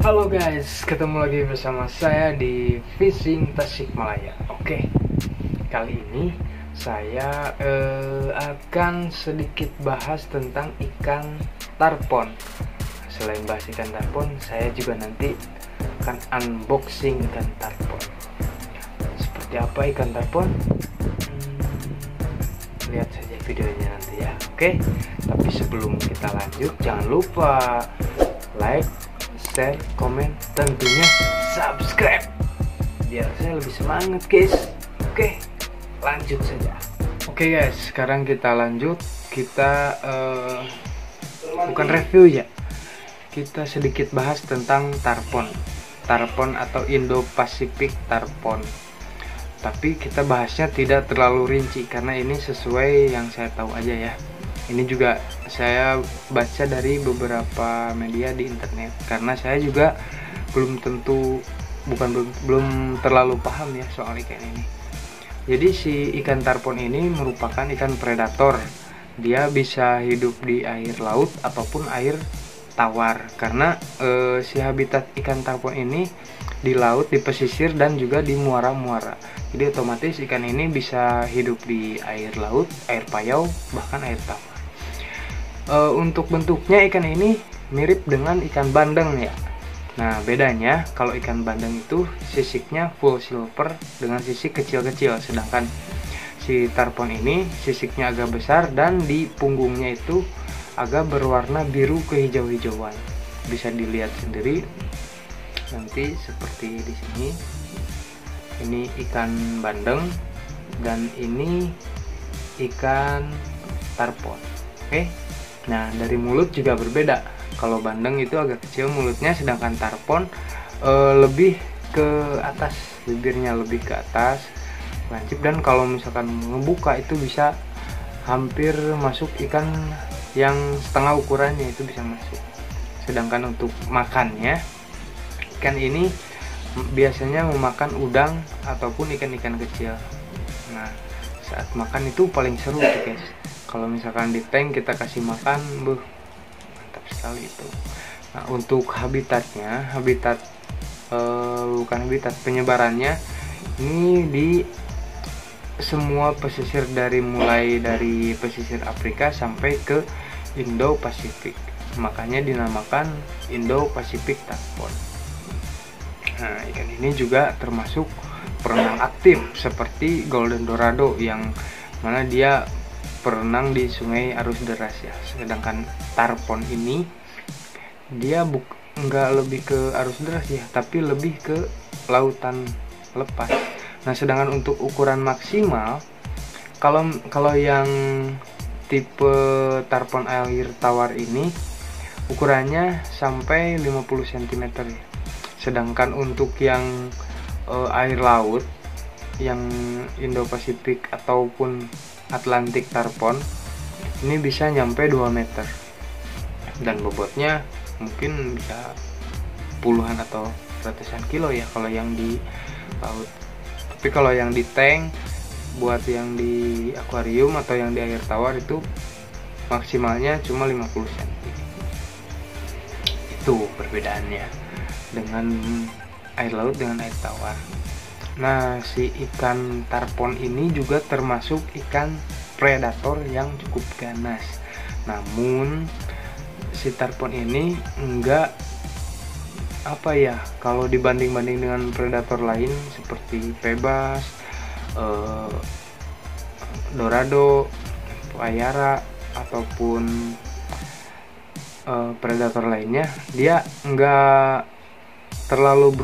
Halo guys, ketemu lagi bersama saya di Fishing Tasikmalaya. Oke, kali ini saya akan sedikit bahas tentang ikan tarpon. Selain bahas ikan tarpon, saya juga nanti akan unboxing ikan tarpon. Seperti apa ikan tarpon? Lihat saja videonya nanti ya. Oke, tapi sebelum kita lanjut, jangan lupa like, share, komen, tentunya subscribe biar saya lebih semangat guys. Oke, lanjut saja. Oke guys, sekarang kita lanjut. Kita bukan review ya, kita sedikit bahas tentang tarpon atau Indo-Pacific tarpon. Tapi kita bahasnya tidak terlalu rinci karena ini sesuai yang saya tahu aja ya. Ini juga saya baca dari beberapa media di internet karena saya juga belum terlalu paham ya soal ikan ini. Jadi si ikan tarpon ini merupakan ikan predator. Dia bisa hidup di air laut ataupun air tawar karena si habitat ikan tarpon ini di laut, di pesisir, dan juga di muara-muara. Jadi otomatis ikan ini bisa hidup di air laut, air payau, bahkan air tawar. Untuk bentuknya ikan ini mirip dengan ikan bandeng ya. Nah bedanya kalau ikan bandeng itu sisiknya full silver dengan sisik kecil-kecil, sedangkan si tarpon ini sisiknya agak besar dan di punggungnya itu agak berwarna biru kehijau-hijauan. Bisa dilihat sendiri nanti seperti di sini. Ini ikan bandeng dan ini ikan tarpon. Oke. Nah, dari mulut juga berbeda. Kalau bandeng itu agak kecil mulutnya, sedangkan tarpon lebih ke atas, bibirnya lebih ke atas, lancip, dan kalau misalkan ngebuka itu bisa hampir masuk ikan yang setengah ukurannya itu bisa masuk. Sedangkan untuk makannya, ikan ini biasanya memakan udang ataupun ikan-ikan kecil. Nah, saat makan itu paling seru tuh guys. Kalau misalkan di tank kita kasih makan, mantap sekali itu. Nah, untuk habitatnya, penyebarannya ini di semua pesisir, mulai dari pesisir Afrika sampai ke Indo-Pasifik. Makanya dinamakan Indo-Pacific tarpon. Nah, ikan ini juga termasuk perenang aktif seperti Golden Dorado yang mana dia berenang di sungai arus deras ya. Sedangkan tarpon ini dia nggak lebih ke arus deras ya, tapi lebih ke lautan lepas. Nah, sedangkan untuk ukuran maksimal, kalau yang tipe tarpon air tawar ini ukurannya sampai 50 cm ya. Sedangkan untuk yang air laut, yang Indo-Pasifik ataupun Atlantik tarpon ini bisa nyampe 2 meter dan bobotnya mungkin bisa puluhan atau ratusan kilo ya kalau yang di laut. Tapi kalau yang di tank, buat yang di akuarium atau yang di air tawar itu maksimalnya cuma 50 cm. Itu perbedaannya dengan air laut dengan air tawar. Nah, si ikan tarpon ini juga termasuk ikan predator yang cukup ganas. Namun si tarpon ini enggak kalau dibanding-banding dengan predator lain seperti pebas, dorado, payara ataupun predator lainnya, dia enggak terlalu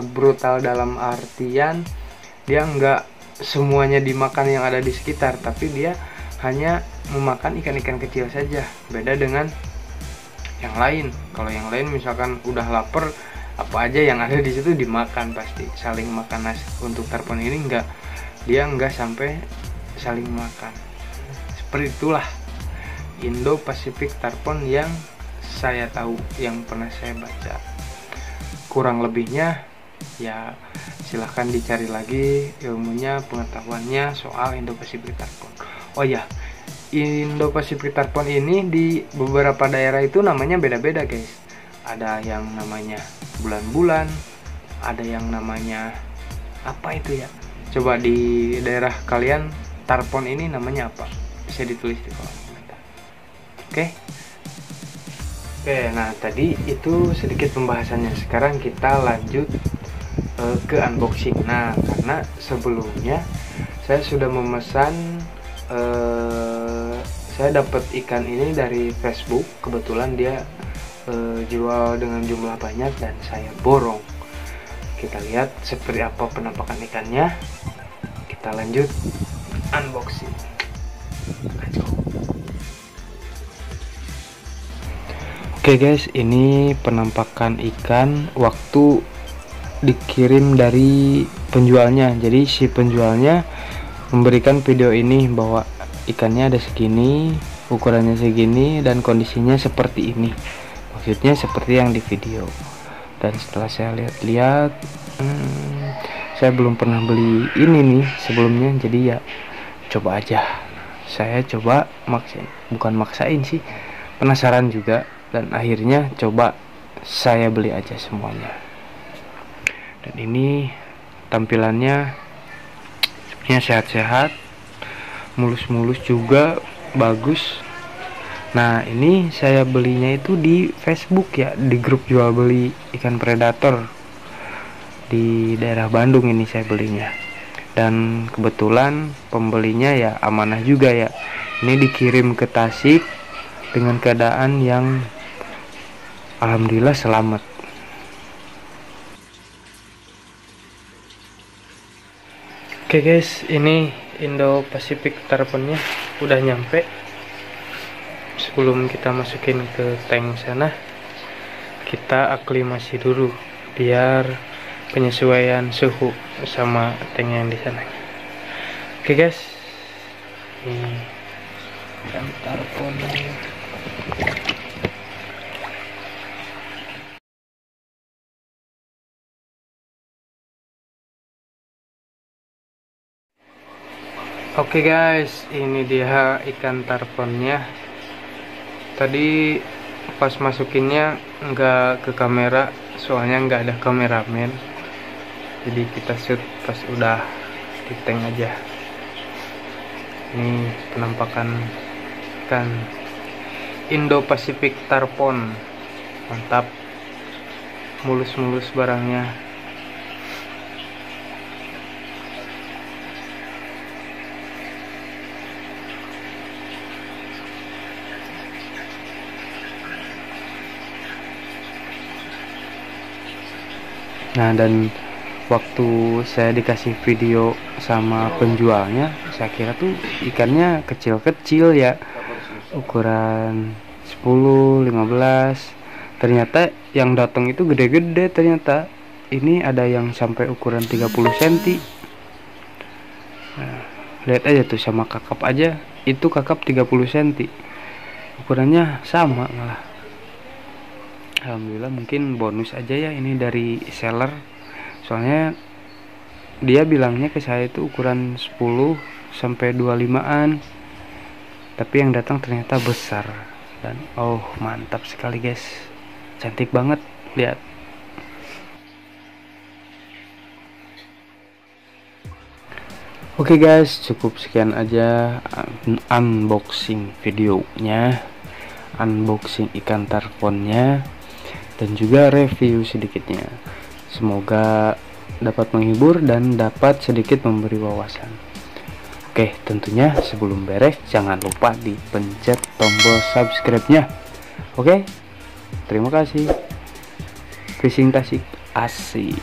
brutal dalam artian dia enggak semuanya dimakan yang ada di sekitar, tapi dia hanya memakan ikan-ikan kecil saja. Beda dengan yang lain. Kalau yang lain misalkan udah lapar, apa aja yang ada di situ dimakan, pasti saling makan nasi. Untuk tarpon ini enggak, dia enggak sampai saling makan. Seperti itulah Indo-Pacific tarpon yang saya tahu, yang pernah saya baca. Kurang lebihnya ya silahkan dicari lagi ilmunya, pengetahuannya soal Indo-Pacific tarpon. Oh ya, Indo-Pacific tarpon ini di beberapa daerah itu namanya beda-beda guys. ada yang namanya bulan-bulan, ada yang namanya apa itu ya, coba di daerah kalian tarpon ini namanya apa, bisa ditulis di kolom komentar. Oke. Nah tadi itu sedikit pembahasannya. Sekarang kita lanjut ke unboxing. Nah karena sebelumnya saya sudah memesan, saya dapat ikan ini dari Facebook. Kebetulan dia jual dengan jumlah banyak dan saya borong. Kita lihat seperti apa penampakan ikannya. Kita lanjut unboxing. Let's go. Oke guys, ini penampakan ikan waktu dikirim dari penjualnya. Jadi si penjualnya memberikan video ini bahwa ikannya ada segini, ukurannya segini, dan kondisinya seperti ini. Maksudnya seperti yang di video. Dan setelah saya lihat-lihat, saya belum pernah beli ini nih sebelumnya, jadi ya coba aja. Saya coba bukan maksain sih, penasaran juga. Dan akhirnya coba saya beli aja semuanya. Dan ini tampilannya sebenarnya sehat-sehat, mulus-mulus juga, bagus. Nah ini saya belinya itu di Facebook ya, di grup jual beli ikan predator di daerah Bandung ini saya belinya. Dan kebetulan pembelinya ya amanah juga ya. Ini dikirim ke Tasik dengan keadaan yang alhamdulillah selamat. Oke guys, ini Indo Pacific tarponnya udah nyampe. Sebelum kita masukin ke tank sana, kita aklimasi dulu biar penyesuaian suhu sama tank yang di sana. Oke guys, ini ikan tarpon. Oke guys, ini dia ikan tarponnya. Tadi pas masukinnya nggak ke kamera, soalnya nggak ada kameramen. Jadi kita shoot pas udah di tank aja. Ini penampakan ikan Indo Pacific tarpon, mantap, mulus-mulus barangnya. Nah dan waktu saya dikasih video sama penjualnya, saya kira tuh ikannya kecil-kecil ya, ukuran 10, 15. Ternyata yang datang itu gede-gede. Ternyata ini ada yang sampai ukuran 30 cm. Nah, lihat aja tuh, sama kakap aja itu kakap 30 cm, ukurannya sama malah. Alhamdulillah, mungkin bonus aja ya ini dari seller, soalnya dia bilangnya ke saya itu ukuran 10 sampai 25an, tapi yang datang ternyata besar. Dan oh mantap sekali guys, cantik banget, lihat. Oke guys, cukup sekian aja unboxing videonya, unboxing ikan tarponnya, dan juga review sedikitnya. Semoga dapat menghibur dan dapat sedikit memberi wawasan. Oke, tentunya sebelum beres jangan lupa dipencet tombol subscribe-nya. Oke, terima kasih. Fishing Tasik asik.